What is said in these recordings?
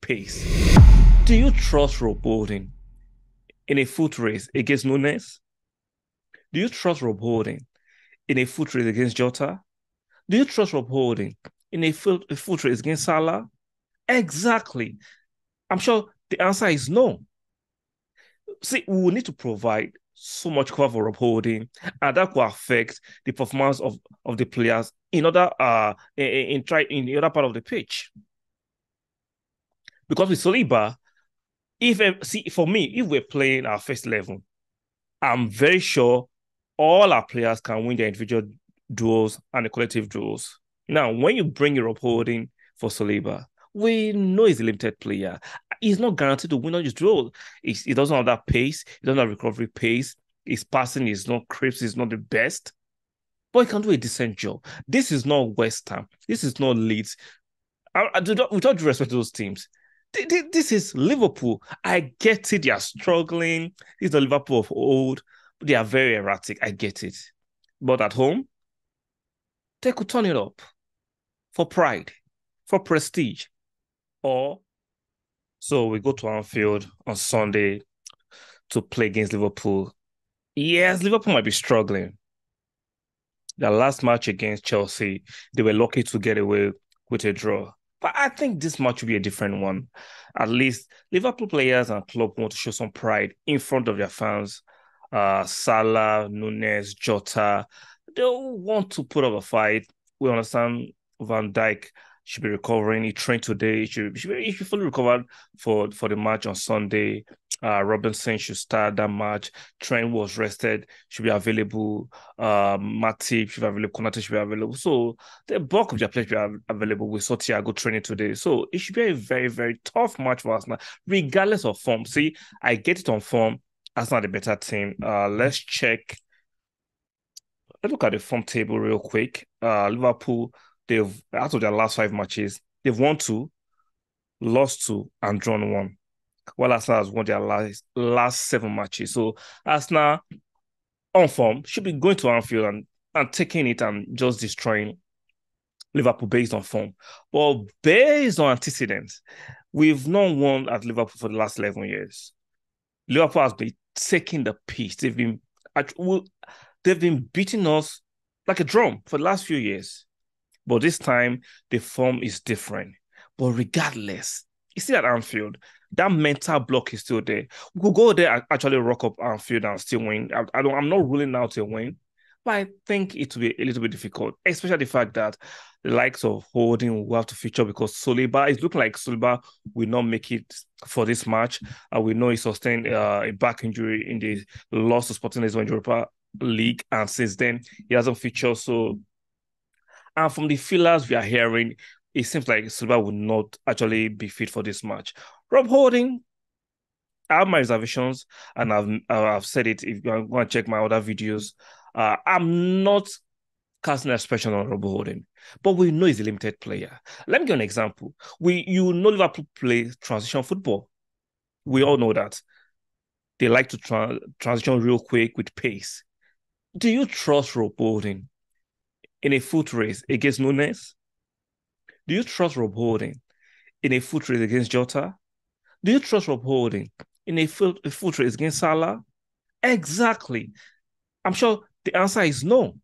pace. Do you trust Rob Holding in a foot race against Nunes? Do you trust Rob Holding in a foot race against Jota? Do you trust Rob Holding in a foot race against Salah? Exactly. I'm sure the answer is no. See, we will need to provide so much cover for Rob Holding, and that will affect the performance of the players in other in the other part of the pitch. Because with Saliba, if see for me, if we're playing our first 11, I'm very sure all our players can win their individual duels and the collective duels. Now, when you bring your upholding for Saliba, we know he's a limited player. He's not guaranteed to win on his duel. He doesn't have that pace. He doesn't have recovery pace. His passing is not crisp. He's not the best. But he can do a decent job. This is not West Ham. This is not Leeds. With all due respect to those teams, this is Liverpool. I get it. They are struggling. This is the Liverpool of old. But they are very erratic. I get it. But at home, they could turn it up for pride, for prestige. Or so we go to Anfield on Sunday to play against Liverpool. Yes, Liverpool might be struggling. Their last match against Chelsea, they were lucky to get away with a draw. But I think this match will be a different one. At least Liverpool players and club want to show some pride in front of their fans. Salah, Nunes, Jota, they'll want to put up a fight. We understand Van Dijk should be recovering. He trained today. He should fully recovered for the match on Sunday. Robinson should start that match. Trent was rested, should be available. Matip should be available. Konate should be available. So the bulk of their players should be available. We saw Thiago training today. So it should be a very, very tough match for Arsenal, regardless of form. See, I get it on form. Arsenal the better team. Let's check. Let's look at the form table real quick. Liverpool, they've out of their last 5 matches, they've won 2, lost 2, and drawn 1. While Arsenal has won their last 7 matches. So Arsenal on form should be going to Anfield and taking it and just destroying Liverpool based on form. But based on antecedents, we've not won at Liverpool for the last 11 years. Liverpool has been taking the piece. They've been beating us like a drum for the last few years. But this time, the form is different. But regardless, you see at Anfield, that mental block is still there. We could go there and actually rock up Anfield and still win. I'm not ruling out a win, but I think it will be a little bit difficult, especially the fact that the likes of Holding will have to feature because Saliba is looking like Saliba will not make it for this match. We know he sustained a back injury in the loss of Sporting Lisbon Europa League, and since then he hasn't featured. So, and from the feelers we are hearing, it seems like Saliba will not actually be fit for this match. Rob Holding, I have my reservations, and I've said it. If you want to check my other videos, I'm not casting aspersion on Rob Holding, but we know he's a limited player. Let me give an example. You know Liverpool play transition football. We all know that they like to transition real quick with pace. Do you trust Rob Holding in a foot race against Nunes? Do you trust Rob Holding in a foot race against Jota? Do you trust Rob Holding in a foot race against Salah? Exactly. I'm sure the answer is no.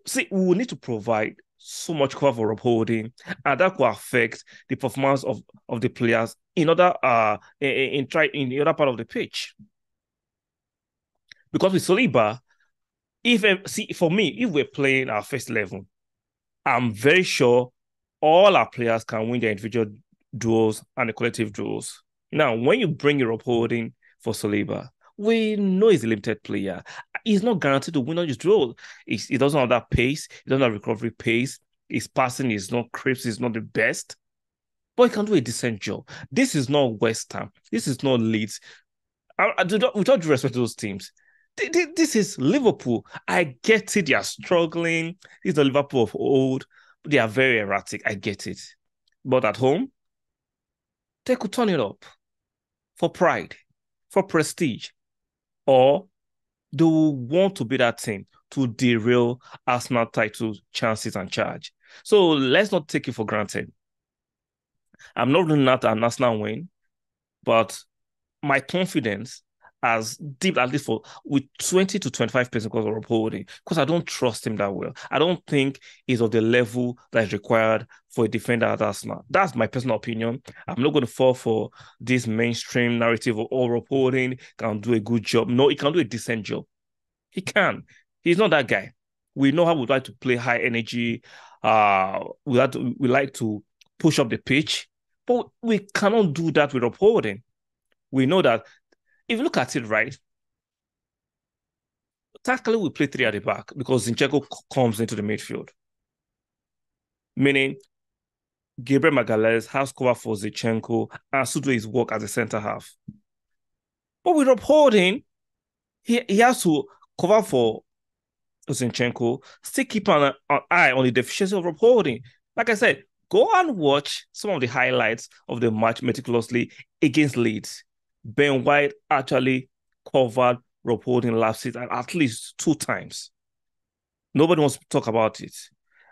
See, we will need to provide so much cover for Rob Holding, and that will affect the performance of the players in the other part of the pitch. Because with Saliba, for me, if we're playing our first 11, I'm very sure all our players can win their individual duels and the collective duels. Now, when you bring your upholding for Saliba, we know he's a limited player. He's not guaranteed to win on his duel. He doesn't have that pace. He doesn't have recovery pace. His passing is not crisp. He's not the best. But he can do a decent job. This is not West Ham. This is not Leeds. With all due respect to those teams, this is Liverpool. I get it. They are struggling. This is the Liverpool of old. But they are very erratic. I get it. But at home, they could turn it up for pride, for prestige, or they will want to be that team to derail Arsenal title chances and charge. So let's not take it for granted. I'm not ruling out an Arsenal win, but my confidence as deep at least for with 20 to 25% because of upholding, because I don't trust him that well. I don't think he's of the level that is required for a defender at Arsenal. That's my personal opinion. I'm not going to fall for this mainstream narrative of all upholding can do a good job. No, he can do a decent job. He can. He's not that guy. We know how we like to play high energy. We like to push up the pitch, but we cannot do that with upholding. We know that if you look at it right, tactically we play three at the back because Zinchenko comes into the midfield, meaning Gabriel Magalhaes has cover for Zinchenko and should do his work as a centre half. But with upholding, he has to cover for Zinchenko, still keep an eye on the deficiency of upholding. Like I said, go and watch some of the highlights of the match meticulously against Leeds. Ben White actually covered upholding last season at least 2 times. Nobody wants to talk about it.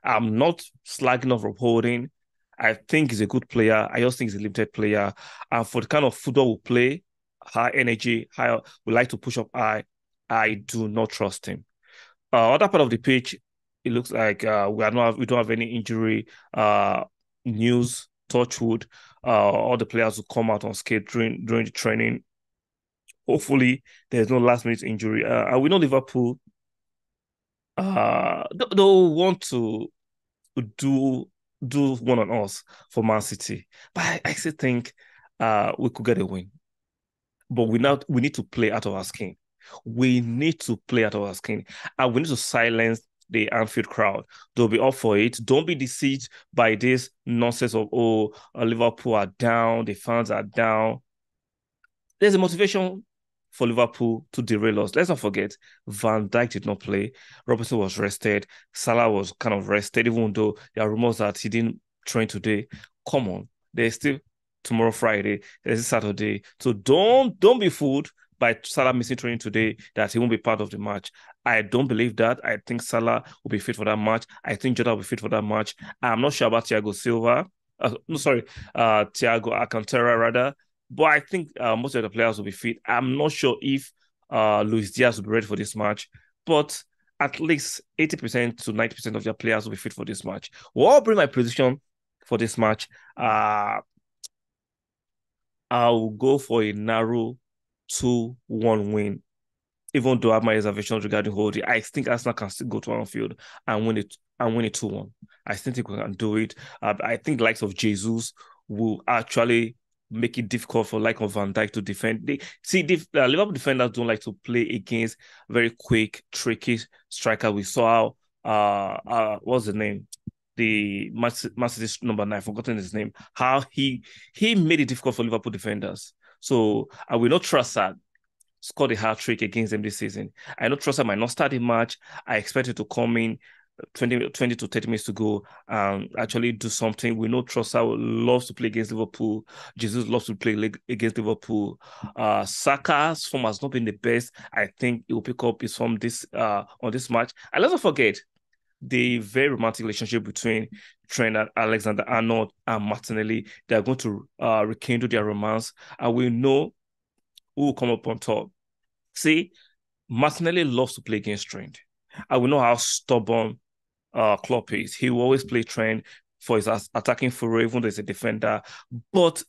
I'm not slagging off upholding. I think he's a good player. I just think he's a limited player. And for the kind of football we play, high energy, high, we like to push up high, I do not trust him. Other part of the pitch, it looks like we don't have any injury news. Touchwood, all the players will come out on skate during the training. Hopefully, there's no last minute injury. And we know Liverpool they'll want to do do one on us for Man City, but I still think we could get a win. But we need to play out of our skin. We need to play out of our skin, and we need to silence the Anfield crowd. They'll be up for it. Don't be deceived by this nonsense of Liverpool are down, the fans are down. There's a motivation for Liverpool to derail us. Let's not forget, Van Dijk did not play. Robertson was rested. Salah was kind of rested, even though there are rumors that he didn't train today. Come on, there's still tomorrow Friday. There's Saturday. So don't be fooled by Salah missing training today that he won't be part of the match. I don't believe that. I think Salah will be fit for that match. I think Jota will be fit for that match. I'm not sure about Thiago Silva. No, sorry, Thiago Alcantara rather. But I think most of the players will be fit. I'm not sure if Luis Diaz will be ready for this match, but at least 80% to 90% of their players will be fit for this match. What will bring my prediction for this match? I'll go for a narrow 2-1 win, even though I have my reservations regarding holding. I think Arsenal can still go to Anfield and win it 2-1. I still think we can do it. I think the likes of Jesus will actually make it difficult for like of Van Dijk to defend. Liverpool defenders don't like to play against very quick, tricky striker. We saw how what's the name? The Man City's number 9, forgotten his name. How he made it difficult for Liverpool defenders. So I will not trust that scored a hat trick against them this season. I know Trossard might not start the match. I expect it to come in 20 to 30 minutes to go and actually do something. We know Trossard loves to play against Liverpool. Jesus loves to play against Liverpool. Saka's form has not been the best. I think he will pick up his form this on this match. And let's not forget the very romantic relationship between Trent and Alexander-Arnold and Martinelli. They are going to rekindle their romance, and we know who will come up on top. See, Martinelli loves to play against Trent. And we know how stubborn Klopp is. He will always play Trent for his attacking fury, even though he's a defender. But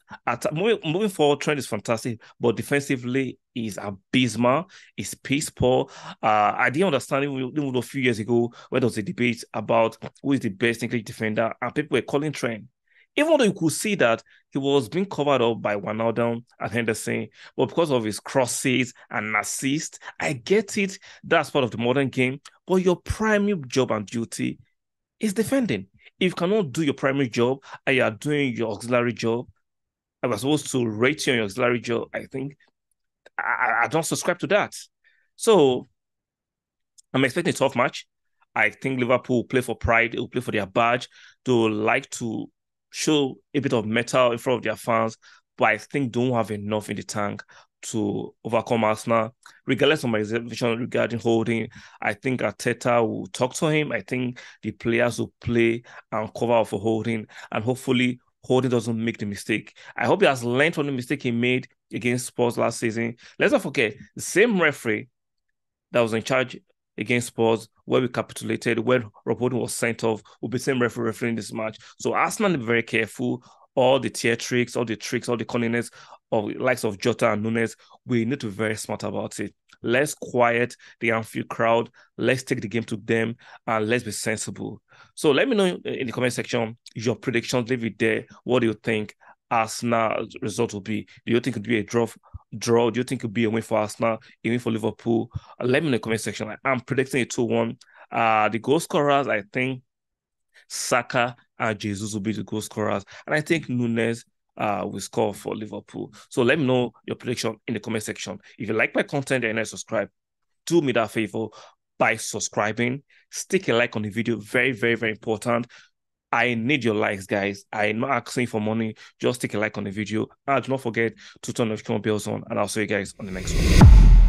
moving forward, Trent is fantastic, but defensively, he's abysmal. He's piss poor. I didn't understand even a few years ago when there was a debate about who is the best English defender, and people were calling Trent. Even though you could see that he was being covered up by Wijnaldum and Henderson, but because of his crosses and assists, I get it. That's part of the modern game. But your primary job and duty is defending. If you cannot do your primary job and you are doing your auxiliary job, I was supposed to rate you on your auxiliary job. I think I don't subscribe to that. So I'm expecting a tough match. I think Liverpool will play for pride. They will play for their badge. They will like to show a bit of metal in front of their fans, but I think don't have enough in the tank to overcome Arsenal. Regardless of my reservation regarding holding, I think Arteta will talk to him. I think the players will play and cover for holding, and hopefully Holding doesn't make the mistake. I hope he has learned from the mistake he made against Spurs last season. Let's not forget, the same referee that was in charge against Spurs, where we capitulated, when Rob Holding was sent off, will be the same referee refereeing this match. So Arsenal be very careful. All the tricks, all the cunningness of the likes of Jota and Nunes, we need to be very smart about it. Let's quiet the Anfield crowd. Let's take the game to them, and let's be sensible. So let me know in the comment section your predictions. Leave it there. What do you think Arsenal result will be? Do you think it will be a draw? Do you think it will be a win for Arsenal, a win for Liverpool? Let me know in the comment section. I'm predicting a 2-1. The goal scorers, I think Saka and Jesus will be the goal scorers. And I think Nunes will score for Liverpool. So let me know your prediction in the comment section. If you like my content and I subscribe, do me that favor by subscribing. Stick a like on the video. Very, very, very important. I need your likes, guys. I'm not asking for money. Just take a like on the video. And do not forget to turn the notification bells on. And I'll see you guys on the next one.